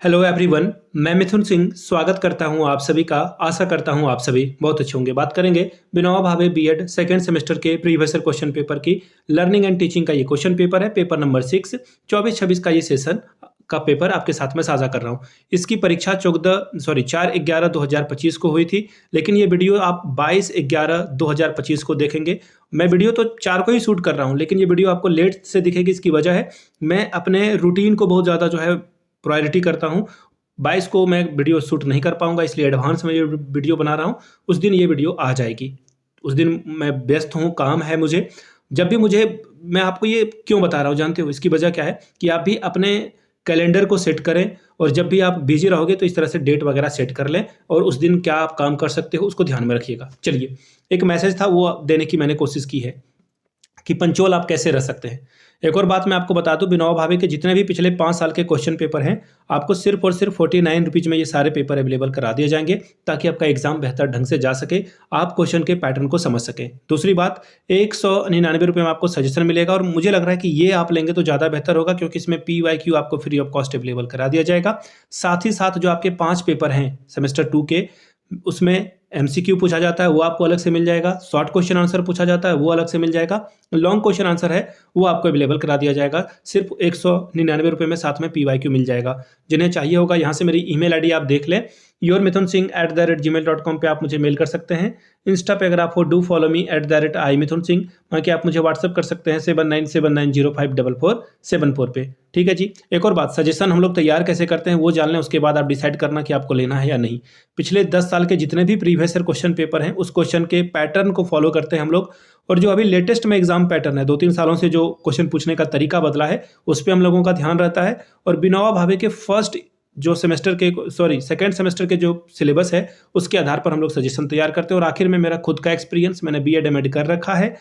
Hello everyone, मैं मिथुन सिंह स्वागत करता हूं आप सभी का। आशा करता हूं आप सभी बहुत अच्छे होंगे। बात करेंगे Vinoba Bhave BEd second semester के प्रीवियस ईयर क्वेश्चन पेपर की लर्निंग एंड टीचिंग का ये क्वेश्चन पेपर है। पेपर नंबर 6 24-26 का ये सेशन का पेपर आपके साथ में साझा कर रहा हूं। इसकी परीक्षा 4/11/2025 को हुई थी, लेकिन ये वीडियो आप 22/11/2025 को देखेंगे। मैं वीडियो तो 4 को ही शूट कर रहा हूँ, लेकिन ये वीडियो आपको लेट से दिखेगी। इसकी वजह है मैं अपने रूटीन को बहुत ज़्यादा जो है प्रायोरिटी करता हूँ। 22 को मैं वीडियो शूट नहीं कर पाऊंगा, इसलिए एडवांस में ये वीडियो बना रहा हूँ। उस दिन ये वीडियो आ जाएगी। उस दिन मैं व्यस्त हूँ, काम है मुझे। जब भी मुझे, मैं आपको ये क्यों बता रहा हूँ जानते हो? इसकी वजह क्या है कि आप भी अपने कैलेंडर को सेट करें, और जब भी आप बिजी रहोगे तो इस तरह से डेट वगैरह सेट कर लें, और उस दिन क्या आप काम कर सकते हो उसको ध्यान में रखिएगा। चलिए, एक मैसेज था वो देने की मैंने कोशिश की है कि पंचुअल आप कैसे रह सकते हैं। एक और बात मैं आपको बता दूं, विनोबा भावे के जितने भी पिछले 5 साल के क्वेश्चन पेपर हैं, आपको सिर्फ और सिर्फ 49 रुपीज में ये सारे पेपर अवेलेबल करा दिए जाएंगे, ताकि आपका एग्जाम बेहतर ढंग से जा सके, आप क्वेश्चन के पैटर्न को समझ सकें। दूसरी बात, 199 रुपये में आपको सजेशन मिलेगा, और मुझे लग रहा है कि ये आप लेंगे तो ज़्यादा बेहतर होगा, क्योंकि इसमें PYQ आपको फ्री ऑफ कॉस्ट अवेलेबल करा दिया जाएगा। साथ ही साथ जो आपके 5 पेपर हैं सेमेस्टर 2 के, उसमें MCQ पूछा जाता है, वो आपको अलग से मिल जाएगा। शॉर्ट क्वेश्चन आंसर पूछा जाता है, वो अलग से मिल जाएगा। लॉन्ग क्वेश्चन आंसर है वो आपको अवेलेबल करा दिया जाएगा। सिर्फ 199 रुपये में साथ में PYQ मिल जाएगा। जिन्हें चाहिए होगा, यहाँ से मेरी ईमेल आईडी आप देख लें, yourmithunsingh@gmail.com पे आप मुझे मेल कर सकते हैं। इंस्टा पे अगर आप हो, डू फॉलो मी @imithunsingh, वहाँ के आप मुझे व्हाट्सअप कर सकते हैं 7979054474 पे। ठीक है जी। एक और बात, सजेशन हम लोग तैयार कैसे करते हैं वो जान लें, उसके बाद आप डिसाइड करना कि आपको लेना है या नहीं। पिछले 10 साल के जितने भी प्रीवियस ईयर क्वेश्चन पेपर हैं, उस क्वेश्चन के पैटर्न को फॉलो करते हैं हम लोग, और जो अभी लेटेस्ट में एग्जाम पैटर्न है, 2-3 सालों से जो क्वेश्चन पूछने का तरीका बदला है, उस पर हम लोगों का ध्यान रहता है। और विनोबा भावे के सेकेंड सेमेस्टर के जो सिलेबस है, उसके आधार पर हम लोग सजेशन तैयार करते हैं। और आखिर में मेरा खुद का एक्सपीरियंस, मैंने BEd MAd कर रखा है,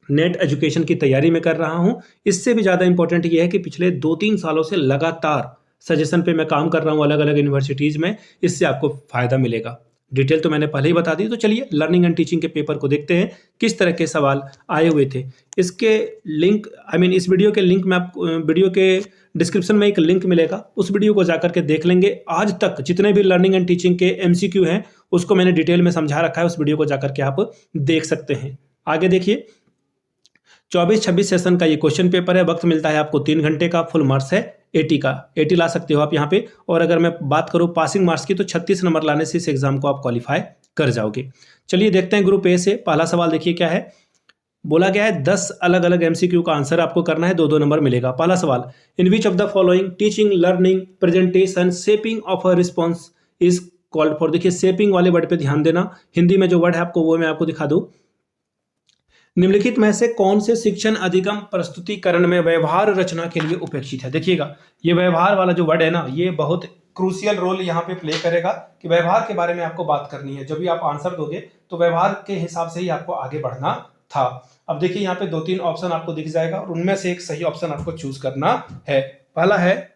नेट एजुकेशन की तैयारी में कर रहा हूं। इससे भी ज़्यादा इंपॉर्टेंट ये है कि पिछले 2-3 सालों से लगातार सजेशन पे मैं काम कर रहा हूं अलग अलग यूनिवर्सिटीज़ में। इससे आपको फ़ायदा मिलेगा। डिटेल तो मैंने पहले ही बता दी। तो चलिए, लर्निंग एंड टीचिंग के पेपर को देखते हैं, किस तरह के सवाल आए हुए थे। इसके लिंक, इस वीडियो के लिंक में आप, वीडियो के डिस्क्रिप्शन में एक लिंक मिलेगा, उस वीडियो को जाकर के देख लेंगे। आज तक जितने भी लर्निंग एंड टीचिंग के MCQ हैं, उसको मैंने डिटेल में समझा रखा है, उस वीडियो को जाकर के आप देख सकते हैं। आगे देखिए, 24-26 सेशन का ये क्वेश्चन पेपर है। वक्त मिलता है आपको 3 घंटे का। फुल मार्क्स है 80 का। 80 ला सकते हो आप यहाँ पे। और अगर मैं बात करूँ पासिंग मार्क्स की, तो 36 नंबर लाने से इस एग्जाम को आप क्वालिफाई कर जाओगे। चलिए देखते हैं ग्रुप A से। पहला सवाल देखिए क्या है। बोला गया है 10 अलग अलग MCQ का आंसर आपको करना है, 2-2 नंबर मिलेगा। पहला सवाल, in which of the following teaching, learning, presentation, shaping of a response is called for. देखिए, शेपिंग वाले वर्ड पे ध्यान देना। हिंदी में जो वर्ड है आपको, वो मैं आपको दिखा दूं। निम्नलिखित में से कौन से शिक्षण अधिगम प्रस्तुतिकरण में व्यवहार रचना के लिए उपेक्षित है? देखिएगा, ये व्यवहार वाला जो वर्ड है ना, ये बहुत क्रूशियल रोल यहाँ पे प्ले करेगा कि व्यवहार के बारे में आपको बात करनी है। जब भी आप आंसर दोगे तो व्यवहार के हिसाब से ही आपको आगे बढ़ना था। अब देखिए, यहाँ पे 2-3 ऑप्शन आपको दिख जाएगा, और उनमें से एक सही ऑप्शन आपको चूज करना है। पहला है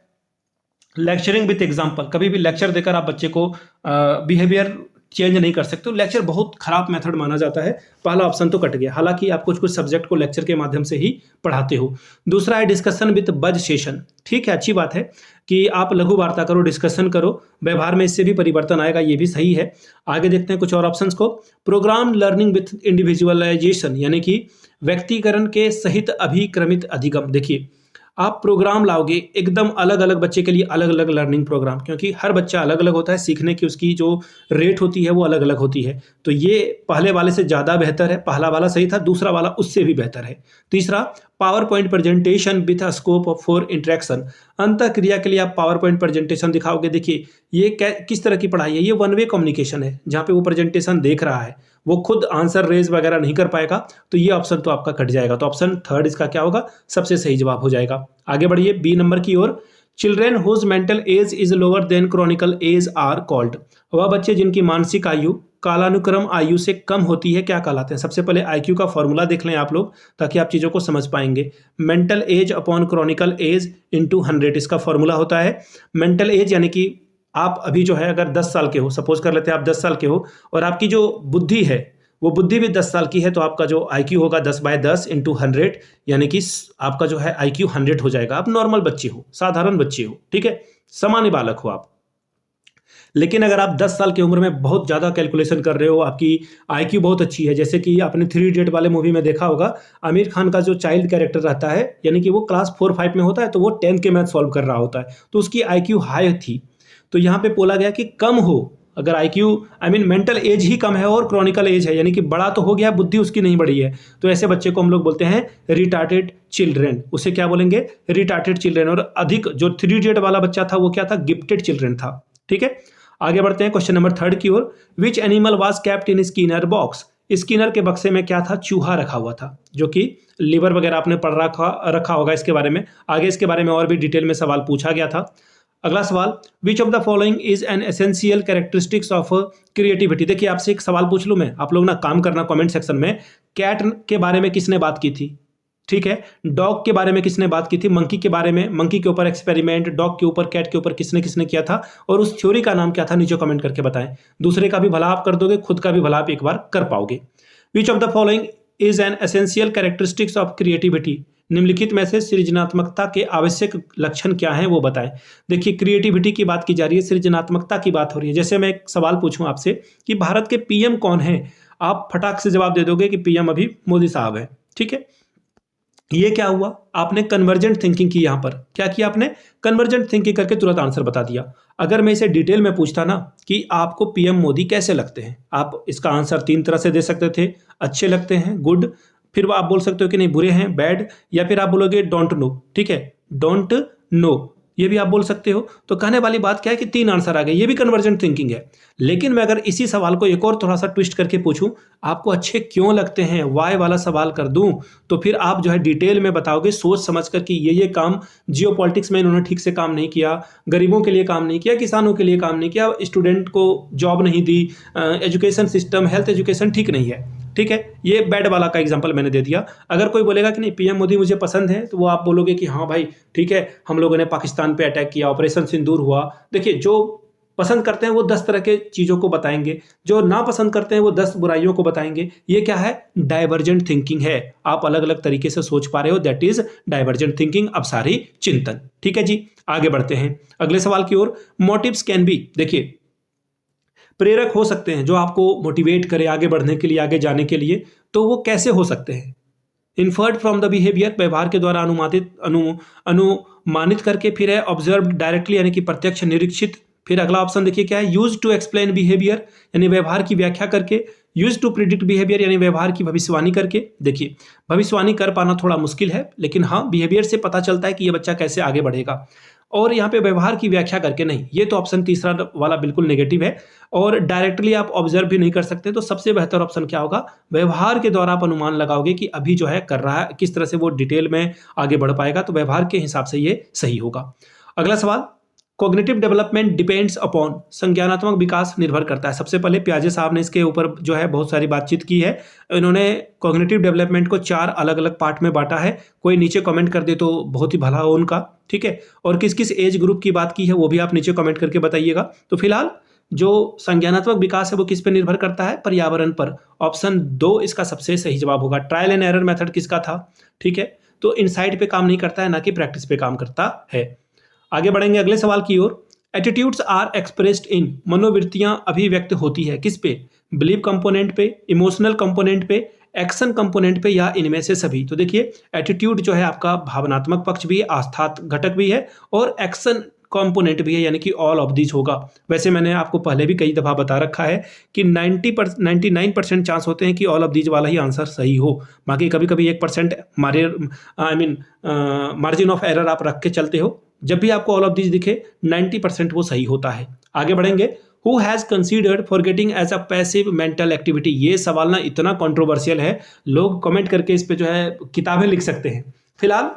लेक्चरिंग विथ एग्जाम्पल। कभी भी लेक्चर देकर आप बच्चे को बिहेवियर चेंज नहीं कर सकते, तो लेक्चर बहुत खराब मेथड माना जाता है। पहला ऑप्शन तो कट गया, हालांकि आप कुछ कुछ सब्जेक्ट को लेक्चर के माध्यम से ही पढ़ाते हो। दूसरा है डिस्कशन विद बज सेशन। ठीक है, अच्छी बात है कि आप लघु वार्ता करो, डिस्कशन करो, व्यवहार में इससे भी परिवर्तन आएगा, ये भी सही है। आगे देखते हैं कुछ और ऑप्शंस को। प्रोग्राम लर्निंग विथ इंडिविजुअलाइजेशन, यानी कि व्यक्तिकरण के सहित अभिक्रमित अधिगम। देखिए, आप प्रोग्राम लाओगे एकदम अलग अलग बच्चे के लिए, अलग अलग लर्निंग प्रोग्राम, क्योंकि हर बच्चा अलग अलग होता है, सीखने की उसकी जो रेट होती है वो अलग अलग होती है। तो ये पहले वाले से ज़्यादा बेहतर है। पहला वाला सही था, दूसरा वाला उससे भी बेहतर है। तीसरा, power point presentation with a scope for interaction. अंतः क्रिया के लिए आप पावर पॉइंट प्रेजेंटेशन दिखाओगे। देखिए, ये किस तरह की पढ़ाई है? ये 1 वे कम्युनिकेशन है, जहाँ पे वो प्रेजेंटेशन देख रहा है, वो खुद आंसर रेज वगैरह नहीं कर पाएगा, तो ये ऑप्शन तो आपका कट जाएगा। तो ऑप्शन 3 इसका क्या होगा? सबसे सही जवाब हो जाएगा। आगे बढ़िए B नंबर की ओर। Children whose mental age is lower than chronicle age are called. वह बच्चे जिनकी मानसिक आयु कालानुक्रम आयु से कम होती है, क्या कहलाते हैं? सबसे पहले IQ का फॉर्मूला देख लें आप लोग, ताकि आप चीज़ों को समझ पाएंगे। Mental age upon chronicle age into 100, इसका फॉर्मूला होता है। मेंटल एज यानी कि आप अभी जो है, अगर 10 साल के हो, सपोज कर लेते हैं आप 10 साल के हो, और आपकी जो बुद्धि है वो बुद्धि भी 10 साल की है, तो आपका जो IQ होगा 10/10 इंटू 100, यानी कि आपका जो है IQ 100 हो जाएगा। आप नॉर्मल बच्चे हो, साधारण बच्चे हो, ठीक है, सामान्य बालक हो आप। लेकिन अगर आप 10 साल की उम्र में बहुत ज़्यादा कैलकुलेशन कर रहे हो, आपकी IQ बहुत अच्छी है, जैसे कि आपने 3 इडियट वाले मूवी में देखा होगा, आमिर खान का जो चाइल्ड कैरेक्टर रहता है, यानी कि वो क्लास 4-5 में होता है, तो वो 10 के मैथ सॉल्व कर रहा होता है, तो उसकी IQ हाई थी। तो यहाँ पे बोला गया कि कम हो, अगर IQ मेंटल एज ही कम है और क्रॉनिकल एज है, यानी कि बड़ा तो हो गया, बुद्धि उसकी नहीं बढ़ी है, तो ऐसे बच्चे को हम लोग बोलते हैं रिटार्टेड चिल्ड्रेन। उसे क्या बोलेंगे? Retarded children. और अधिक जो 3 इडियट वाला बच्चा था वो क्या था? गिफ्टेड चिल्ड्रेन था। ठीक है, आगे बढ़ते हैं क्वेश्चन नंबर 3 की ओर। Which animal was kept in Skinner box? Skinner के बक्से में क्या था? चूहा रखा हुआ था, जो कि लिवर वगैरह आपने पढ़ रखा होगा इसके बारे में। आगे इसके बारे में और भी डिटेल में सवाल पूछा गया था। अगला सवाल, विच of the following is an essential characteristics of creativity? देखिए, आपसे एक सवाल पूछ लूं मैं, आप लोग ना काम करना कमेंट सेक्शन में। कैट के बारे में किसने बात की थी? ठीक है, डॉग के बारे में किसने बात की थी? मंकी के बारे में, मंकी के ऊपर एक्सपेरिमेंट, डॉग के ऊपर, कैट के ऊपर किसने किसने किया था, और उस थ्योरी का नाम क्या था? नीचे कमेंट करके बताएं। दूसरे का भी भला आप कर दोगे, खुद का भी भला आप एक बार कर पाओगे। विच of the following is an essential characteristics of creativity? निम्नलिखित में से सृजनात्मकता के आवश्यक लक्षण क्या हैं वो बताएं। देखिए, क्रिएटिविटी की बात की जा रही है, सृजनात्मकता की बात हो रही है। जैसे मैं एक सवाल पूछूं आपसे कि भारत के PM कौन है, आप फटाक से जवाब दे दोगे कि PM अभी मोदी साहब है। ठीक है, ये क्या हुआ? आपने कन्वर्जेंट थिंकिंग की। यहां पर क्या किया आपने? कन्वर्जेंट थिंकिंग करके तुरंत आंसर बता दिया। अगर मैं इसे डिटेल में पूछता ना कि आपको PM मोदी कैसे लगते हैं, आप इसका आंसर 3 तरह से दे सकते थे। अच्छे लगते हैं, गुड, फिर आप बोल सकते हो कि नहीं बुरे हैं, बैड, या फिर आप बोलोगे डोंट नो। ठीक है, डोंट नो, ये भी आप बोल सकते हो। तो कहने वाली बात क्या है कि 3 आंसर आ गए, ये भी कन्वर्जेंट थिंकिंग है। लेकिन मैं अगर इसी सवाल को एक और थोड़ा सा ट्विस्ट करके पूछूं, आपको अच्छे क्यों लगते हैं, वाई वाला सवाल कर दूं, तो फिर आप जो है डिटेल में बताओगे, सोच समझ कर कि ये काम जियोपॉलिटिक्स में इन्होंने ठीक से काम नहीं किया, गरीबों के लिए काम नहीं किया, किसानों के लिए काम नहीं किया, स्टूडेंट को जॉब नहीं दी, एजुकेशन सिस्टम, हेल्थ एजुकेशन ठीक नहीं है। ठीक है, ये बैड वाला का एग्जांपल मैंने दे दिया। अगर कोई बोलेगा कि नहीं PM मोदी मुझे पसंद है, तो वो आप बोलोगे कि हाँ भाई ठीक है, हम लोगों ने पाकिस्तान पे अटैक किया, ऑपरेशन सिंदूर हुआ। देखिए, जो पसंद करते हैं वो 10 तरह के चीज़ों को बताएंगे, जो ना पसंद करते हैं वो 10 बुराइयों को बताएंगे। ये क्या है? डाइवर्जेंट थिंकिंग है। आप अलग अलग तरीके से सोच पा रहे हो, दैट इज डाइवर्जेंट थिंकिंग, अपसारी चिंतन। ठीक है जी, आगे बढ़ते हैं अगले सवाल की ओर। मोटिव्स कैन बी, देखिए प्रेरक हो सकते हैं, जो आपको मोटिवेट करे आगे बढ़ने के लिए, आगे जाने के लिए। तो वो कैसे हो सकते हैं? इन्फर्ड फ्रॉम द बिहेवियर, व्यवहार के द्वारा अनुमानित करके। फिर है ऑब्जर्व डायरेक्टली, यानी कि प्रत्यक्ष निरीक्षित। फिर अगला ऑप्शन देखिए क्या है, यूज टू एक्सप्लेन बिहेवियर, यानी व्यवहार की व्याख्या करके। यूज टू प्रिडिक्ट बिहेवियर, यानी व्यवहार की भविष्यवाणी करके। देखिए, भविष्यवाणी कर पाना थोड़ा मुश्किल है, लेकिन हाँ, बिहेवियर से पता चलता है कि ये बच्चा कैसे आगे बढ़ेगा। और यहाँ पे व्यवहार की व्याख्या करके नहीं, ये तो ऑप्शन तीसरा वाला बिल्कुल नेगेटिव है। और डायरेक्टली आप ऑब्जर्व भी नहीं कर सकते, तो सबसे बेहतर ऑप्शन क्या होगा? व्यवहार के द्वारा आप अनुमान लगाओगे कि अभी जो है कर रहा है, किस तरह से वो डिटेल में आगे बढ़ पाएगा, तो व्यवहार के हिसाब से ये सही होगा। अगला सवाल, कॉग्निटिव डेवलपमेंट डिपेंड्स अपॉन, संज्ञानात्मक विकास निर्भर करता है। सबसे पहले प्याजे साहब ने इसके ऊपर जो है बहुत सारी बातचीत की है। इन्होंने कॉग्निटिव डेवलपमेंट को 4 अलग अलग पार्ट में बांटा है। कोई नीचे कमेंट कर दे तो बहुत ही भला हो उनका। ठीक है, और किस किस एज ग्रुप की बात की है वो भी आप नीचे कमेंट करके बताइएगा। तो फिलहाल जो संज्ञानात्मक विकास है वो किस पे निर्भर करता है? पर्यावरण पर। ऑप्शन 2 इसका सबसे सही जवाब होगा। ट्रायल एंड एरर मेथड किसका था? ठीक है, तो इनसाइट पे काम नहीं करता है, ना कि प्रैक्टिस पे काम करता है। आगे बढ़ेंगे अगले सवाल की ओर। एटीट्यूड्स आर एक्सप्रेस्ड इन, मनोवृत्तियां अभिव्यक्त होती है किस पे? बिलीव कंपोनेंट पे, इमोशनल कंपोनेंट पे, एक्शन कंपोनेंट पे, या इनमें से सभी। तो देखिए, एटीट्यूड जो है आपका भावनात्मक पक्ष भी है, आस्था घटक भी है, और एक्शन कंपोनेंट भी है, यानी कि ऑल ऑफ दिस होगा। वैसे मैंने आपको पहले भी कई दफा बता रखा है कि 99% चांस होते हैं कि ऑल ऑफ दिस वाला ही आंसर सही हो। बाकी कभी कभी 1% मार्जिन ऑफ एरर आप रख के चलते हो। जब भी आपको ऑल ऑफ दिस दिखे 90% वो सही होता है। आगे बढ़ेंगे। Who has considered forgetting as a passive mental activity? ये सवाल ना इतना कंट्रोवर्शियल है, लोग कमेंट करके इस पे जो है किताबें लिख सकते हैं। फिलहाल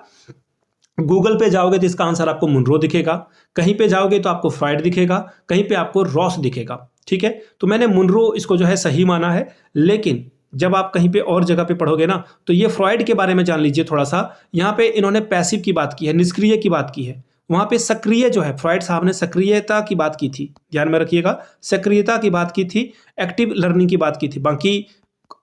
गूगल पे जाओगे तो इसका आंसर आपको मुनरो दिखेगा, कहीं पे जाओगे तो आपको फ्राइड दिखेगा, कहीं पे आपको रॉस दिखेगा। ठीक है, तो मैंने मुनरो इसको जो है सही माना है। लेकिन जब आप कहीं पे और जगह पे पढ़ोगे ना, तो ये फ्रॉइड के बारे में जान लीजिए थोड़ा सा। यहाँ पे इन्होंने पैसिव की बात की है, निष्क्रिय की बात की है। वहां पे सक्रिय जो है, फ्रॉइड साहब ने सक्रियता की बात की थी, ध्यान में रखिएगा, सक्रियता की बात की थी, एक्टिव लर्निंग की बात की थी। बाकी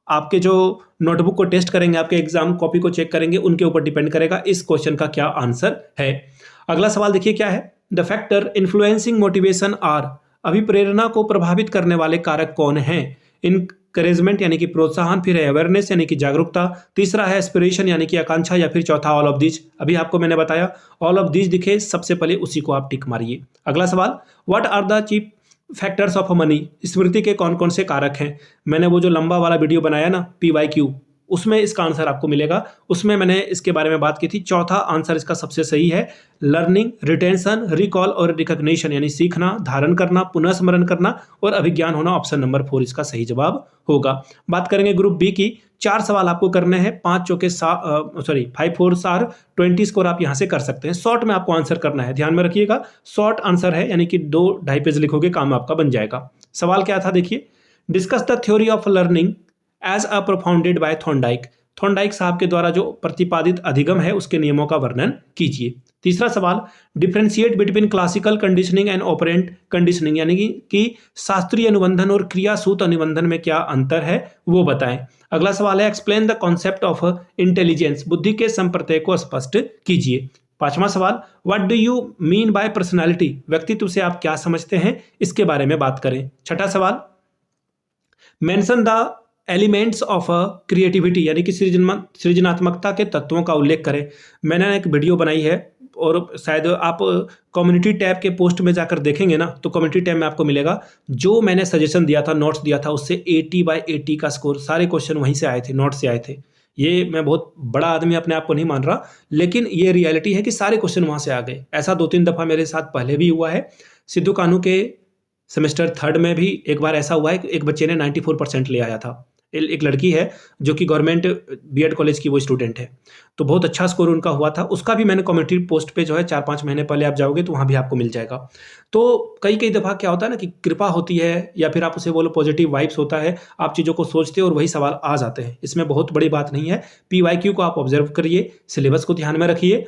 आपके जो नोटबुक को टेस्ट करेंगे, आपके एग्जाम कॉपी को चेक करेंगे, उनके ऊपर डिपेंड करेगा इस क्वेश्चन का क्या आंसर है। अगला सवाल देखिए क्या है, the factor influencing motivation are, अभिप्रेरणा को प्रभावित करने वाले कारक कौन हैं? इनकरेजमेंट यानी कि प्रोत्साहन, फिर है अवेयरनेस यानी कि जागरूकता, तीसरा है एस्पिरेशन यानी कि आकांक्षा, या फिर चौथा ऑल ऑफ दीज। अभी आपको मैंने बताया ऑल ऑफ दीज दिखे सबसे पहले उसी को आप टिक मारिए। अगला सवाल, what are the chief factors of money, स्मृति के कौन कौन से कारक हैं? मैंने वो जो लंबा वाला वीडियो बनाया ना PYQ, उसमें इसका आंसर आपको मिलेगा, उसमें मैंने इसके बारे में बात की थी। चौथा आंसर इसका सबसे सही है, लर्निंग, रिटेंशन, रिकॉल और रिकॉग्निशन यानी सीखना, धारण करना, पुनः स्मरण करना और अभिज्ञान होना। ऑप्शन नंबर 4 इसका सही जवाब होगा। बात करेंगे ग्रुप बी की, 4 सवाल आपको करने हैं, 5 चौके 5 4 4 20 स्कोर आप यहां से कर सकते हैं। शॉर्ट में आपको आंसर करना है, ध्यान में रखिएगा, शॉर्ट आंसर है यानी कि 2-2.5 पेज लिखोगे, काम आपका बन जाएगा। सवाल क्या था देखिए, discuss the theory of learning as a propounded by Thorndike, Thorndike साहब के द्वारा जो प्रतिपादित अधिगम है उसके नियमों का वर्णन कीजिए। तीसरा सवाल, differentiate between classical conditioning and operant conditioning यानी कि शास्त्रीय अनुबंधन और क्रियासूत अनुबंधन में क्या अंतर है वो बताएं। अगला सवाल है, explain the concept of intelligence, बुद्धि के संप्रत्यय को स्पष्ट कीजिए। पांचवा सवाल, what do you mean by personality, व्यक्तित्व से आप क्या समझते हैं, इसके बारे में बात करें। छठा सवाल, mention the elements of creativity यानी कि सृजनात्मकता के तत्वों का उल्लेख करें। मैंने एक वीडियो बनाई है और शायद आप कम्युनिटी टैब के पोस्ट में जाकर देखेंगे ना, तो कम्युनिटी टैब में आपको मिलेगा जो मैंने सजेशन दिया था, नोट्स दिया था, उससे 80/80 का स्कोर, सारे क्वेश्चन वहीं से आए थे, नोट्स से आए थे। ये मैं बहुत बड़ा आदमी अपने आप को नहीं मान रहा, लेकिन ये रियलिटी है कि सारे क्वेश्चन वहाँ से आ गए। ऐसा 2-3 दफ़ा मेरे साथ पहले भी हुआ है। सिद्धू कान्हू के सेमेस्टर 3 में भी एक बार ऐसा हुआ है कि एक बच्चे ने 94% ले आया था। एक लड़की है जो कि गवर्नमेंट बीएड कॉलेज की वो स्टूडेंट है, तो बहुत अच्छा स्कोर उनका हुआ था। उसका भी मैंने कम्युनिटी पोस्ट पे जो है 4-5 महीने पहले आप जाओगे तो वहाँ भी आपको मिल जाएगा। तो कई दफ़ा क्या होता है ना कि कृपा होती है या फिर आप उसे बोलो पॉजिटिव वाइब्स होता है, आप चीज़ों को सोचते हो और वही सवाल आ जाते हैं। इसमें बहुत बड़ी बात नहीं है। PYQ को आप ऑब्जर्व करिए, सिलेबस को ध्यान में रखिए,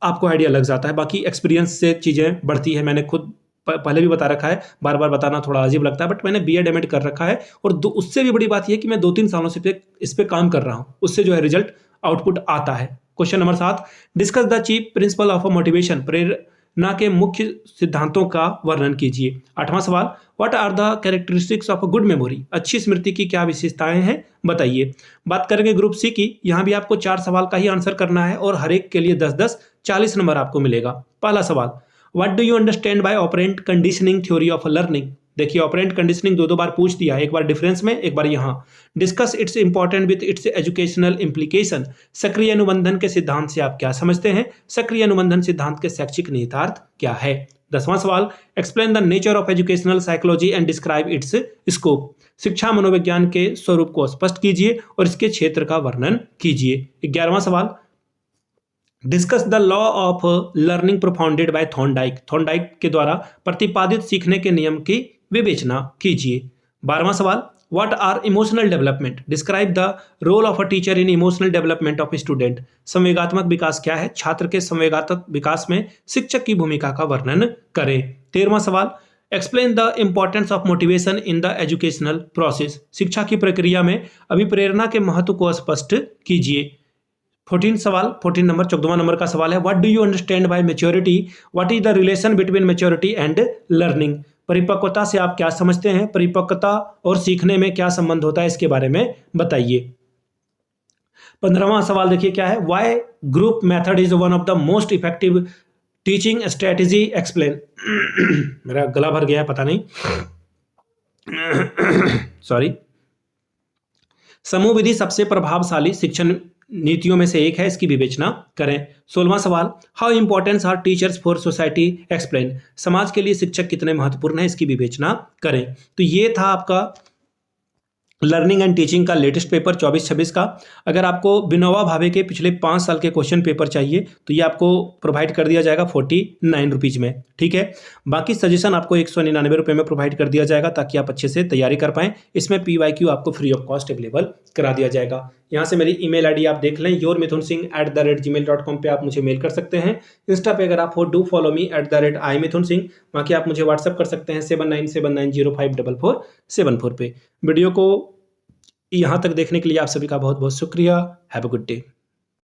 आपको आइडिया लग जाता है। बाकी एक्सपीरियंस से चीज़ें बढ़ती है, मैंने खुद पहले भी बता रखा है, बार बार बताना थोड़ा अजीब लगता है, बट मैंने BEd MAd कर रखा है और उससे भी बड़ी बात यह है कि मैं 2-3 सालों से इस पे काम कर रहा हूं, उससे जो है रिजल्ट आउटपुट आता है। Question number 7, discuss the chief principle of motivation, प्रेरणा के मुख्य सिद्धांतों का वर्णन कीजिए। 8वां सवाल, what are the characteristics of a good memory, अच्छी स्मृति की क्या विशेषताएं हैं बताइए। बात करेंगे ग्रुप सी की, यहां भी आपको 4 सवाल का ही आंसर करना है और हर एक के लिए 10-10 40 नंबर आपको मिलेगा। पहला सवाल, what do you understand by operant conditioning theory of learning. देखिए ऑपरेंट कंडीशनिंग 2 बार पूछ दिया, एक बार डिफरेंस में, एक बार यहाँ। Discuss it's important with its educational implication, सक्रिय अनुबंधन के सिद्धांत से आप क्या समझते हैं, सक्रिय अनुबंधन सिद्धांत के शैक्षिक निहितार्थ क्या है। 10वां सवाल, explain the nature of educational psychology and describe it's scope, शिक्षा मनोविज्ञान के स्वरूप को स्पष्ट कीजिए और इसके क्षेत्र का वर्णन कीजिए। 11वां सवाल, discuss the law of learning propounded by Thorndike, Thorndike के द्वारा प्रतिपादित सीखने के नियम की विवेचना कीजिए। 12वां सवाल, what are emotional development, describe the role of a teacher in emotional development of student, संवेगात्मक विकास क्या है, छात्र के संवेगात्मक विकास में शिक्षक की भूमिका का वर्णन करें। 13वां सवाल, explain the importance of motivation in the educational process, शिक्षा की प्रक्रिया में अभिप्रेरणा के महत्व को स्पष्ट कीजिए। 14 नंबर 14वां नंबर का सवाल है, what do you understand by maturity, what is the relation between maturity and learning, परिपक्वता से आप क्या समझते हैं, परिपक्वता और सीखने में क्या संबंध होता है, इसके बारे में बताइए। 15वां सवाल देखिए क्या है, why group method is one of the most effective teaching strategy explain. मेरा गला भर गया है, पता नहीं, सॉरी। समूह विधि सबसे प्रभावशाली शिक्षण नीतियों में से एक है, इसकी विवेचना करें। 16वां सवाल, how important are teachers for society explain, समाज के लिए शिक्षक कितने महत्वपूर्ण हैं, इसकी विवेचना करें। तो ये था आपका लर्निंग एंड टीचिंग का लेटेस्ट पेपर 24-26 का। अगर आपको विनोबा भावे के पिछले 5 साल के क्वेश्चन पेपर चाहिए तो ये आपको प्रोवाइड कर दिया जाएगा 49 रुपीज़ में, ठीक है। बाकी सजेशन आपको 199 रुपये में प्रोवाइड कर दिया जाएगा ताकि आप अच्छे से तैयारी कर पाएँ। इसमें PYQ आपको फ्री ऑफ कॉस्ट अवेलेबल करा दिया जाएगा। यहाँ से मेरी email ID आप देख लें, yourmithunsingh@gmail.com पे आप मुझे मेल कर सकते हैं। इंस्टा पे अगर आप हो डू फॉलो मी @imithunsingh, बाकी आप मुझे व्हाट्सअप कर सकते हैं 7979054474 पे। वीडियो को यहाँ तक देखने के लिए आप सभी का बहुत बहुत शुक्रिया। Have a good day.